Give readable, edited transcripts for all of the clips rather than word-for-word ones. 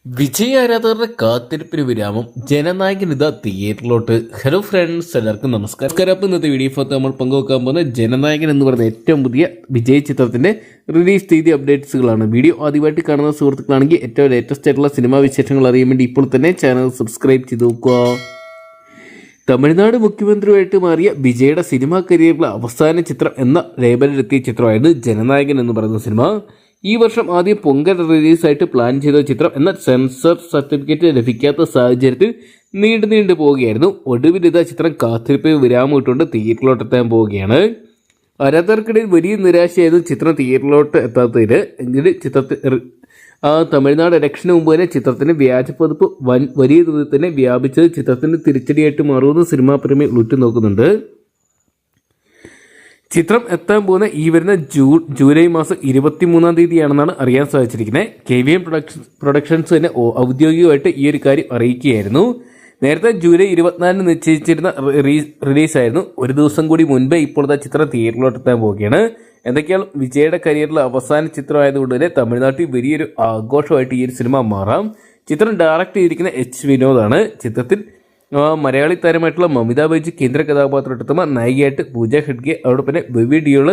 വിജയ് ആരാധകരുടെ കാത്തിരിപ്പിന് വിരാമം. ജനനായകൻ ഇതാ തിയേറ്ററിലോട്ട്. ഹലോ ഫ്രണ്ട്സ്, എല്ലാവർക്കും നമസ്കാരം. അപ്പോൾ ഇന്നത്തെ വീഡിയോ ഫോട്ടോ നമ്മൾ പങ്കുവെക്കാൻ പോകുന്ന ജനനായകൻ എന്ന് പറയുന്ന ഏറ്റവും പുതിയ വിജയ് ചിത്രത്തിന്റെ റിലീസ് തീയതി അപ്ഡേറ്റ്സുകളാണ്. വീഡിയോ ആദ്യമായിട്ട് കാണുന്ന സുഹൃത്തുക്കളാണെങ്കിൽ ഏറ്റവും ലേറ്റസ്റ്റ് ആയിട്ടുള്ള സിനിമാ വിശേഷങ്ങൾ അറിയാൻ വേണ്ടി ഇപ്പോൾ തന്നെ ചാനൽ സബ്സ്ക്രൈബ് ചെയ്ത് നോക്കുക. തമിഴ്നാട് മുഖ്യമന്ത്രിയായിട്ട് മാറിയ വിജയുടെ സിനിമാ കരിയറിലെ അവസാന ചിത്രം എന്ന ലേബലിലെത്തിയ ചിത്രമായിരുന്നു ജനനായകൻ എന്ന് പറയുന്ന സിനിമ. ഈ വർഷം ആദ്യം പൊങ്കൽ റിലീസായിട്ട് പ്ലാൻ ചെയ്ത ചിത്രം എന്നാൽ സെൻസർ സർട്ടിഫിക്കറ്റ് ലഭിക്കാത്ത സാഹചര്യത്തിൽ നീണ്ടു പോവുകയായിരുന്നു. ഒടുവിൽ ഇതാ ചിത്രം കാത്തിരിപ്പ് വിരാമം ഇട്ടുകൊണ്ട് തിയേറ്ററിലോട്ട് പോവുകയാണ്. ആരാധകർക്കിടയിൽ വലിയ നിരാശയായിരുന്നു ചിത്രം തിയേറ്ററിലോട്ട് എത്താത്തതിൽ. എങ്കിലും ചിത്രത്തിൽ തമിഴ്നാട് ഇലക്ഷന് മുമ്പ് തന്നെ ചിത്രത്തിന്റെ വ്യാജപ്പതിപ്പ് വലിയ തോതിൽ തന്നെ വ്യാപിച്ചത് ചിത്രത്തിന്റെ തിരിച്ചടിയായിട്ട് മാറുമെന്ന് സിനിമാ പ്രേമികൾ ഉറ്റുനോക്കുന്നുണ്ട്. ചിത്രം എത്താൻ പോകുന്ന ഈ വരുന്ന ജൂലൈ മാസം 23-ാം തീയതിയാണെന്നാണ് അറിയാൻ സാധിച്ചിരിക്കുന്നത്. KVM പ്രൊഡക്ഷൻസ് തന്നെ ഔദ്യോഗികമായിട്ട് ഈ ഒരു കാര്യം അറിയിക്കുകയായിരുന്നു. നേരത്തെ ജൂലൈ 24-ന് നിശ്ചയിച്ചിരുന്ന റിലീസായിരുന്നു. ഒരു ദിവസം കൂടി മുൻപേ ഇപ്പോഴത്തെ ചിത്രം തിയേറ്ററിലോട്ട് എത്താൻ പോവുകയാണ്. എന്തൊക്കെയാണ് വിജയുടെ കരിയറിലെ അവസാന ചിത്രമായതുകൊണ്ട് തന്നെ തമിഴ്നാട്ടിൽ വലിയൊരു ആഘോഷമായിട്ട് ഈ ഒരു സിനിമ മാറാം. ചിത്രം ഡയറക്റ്റ് ചെയ്തിരിക്കുന്ന H. വിനോദാണ്. ചിത്രത്തിൽ മലയാളി താരമായിട്ടുള്ള മമിത ബൈജു കേന്ദ്ര കഥാപാത്രത്തെത്തുമ്പോൾ നായികയായിട്ട് പൂജ ഹെഡ്ഗെ, അതോടൊപ്പം ബെവി ഡിയോള്,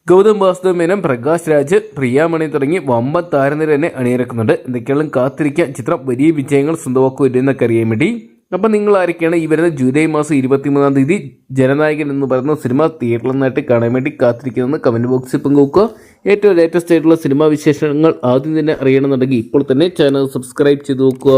ഗൗതം വാസുദേവ് മേനോൻ, പ്രകാശ് രാജ്, പ്രിയാമണി തുടങ്ങി വമ്പൻ താരനിര തന്നെ അണിയിറക്കുന്നുണ്ട്. എന്തൊക്കെയാണ് കാത്തിരിക്കാൻ ചിത്രം വലിയ വിജയങ്ങൾ സ്വന്തമാക്കുമെന്നൊക്കെ അറിയാൻ വേണ്ടി. അപ്പം നിങ്ങൾ ആരൊക്കെയാണ് ഈ വരുന്ന ജൂലൈ മാസം 23-ാം തീയതി ജനനായകൻ എന്ന് പറയുന്ന സിനിമ തിയേറ്ററിൽ നിന്നായിട്ട് കാണാൻ വേണ്ടി കാത്തിരിക്കുന്നതെന്ന് കമൻറ്റ് ബോക്സിൽ പങ്കുവെക്കുക. ഏറ്റവും ലേറ്റസ്റ്റ് ആയിട്ടുള്ള സിനിമാ വിശേഷങ്ങൾ ആദ്യം തന്നെ അറിയണമെന്നുണ്ടെങ്കിൽ ഇപ്പോൾ തന്നെ ചാനൽ സബ്സ്ക്രൈബ് ചെയ്ത് നോക്കുക.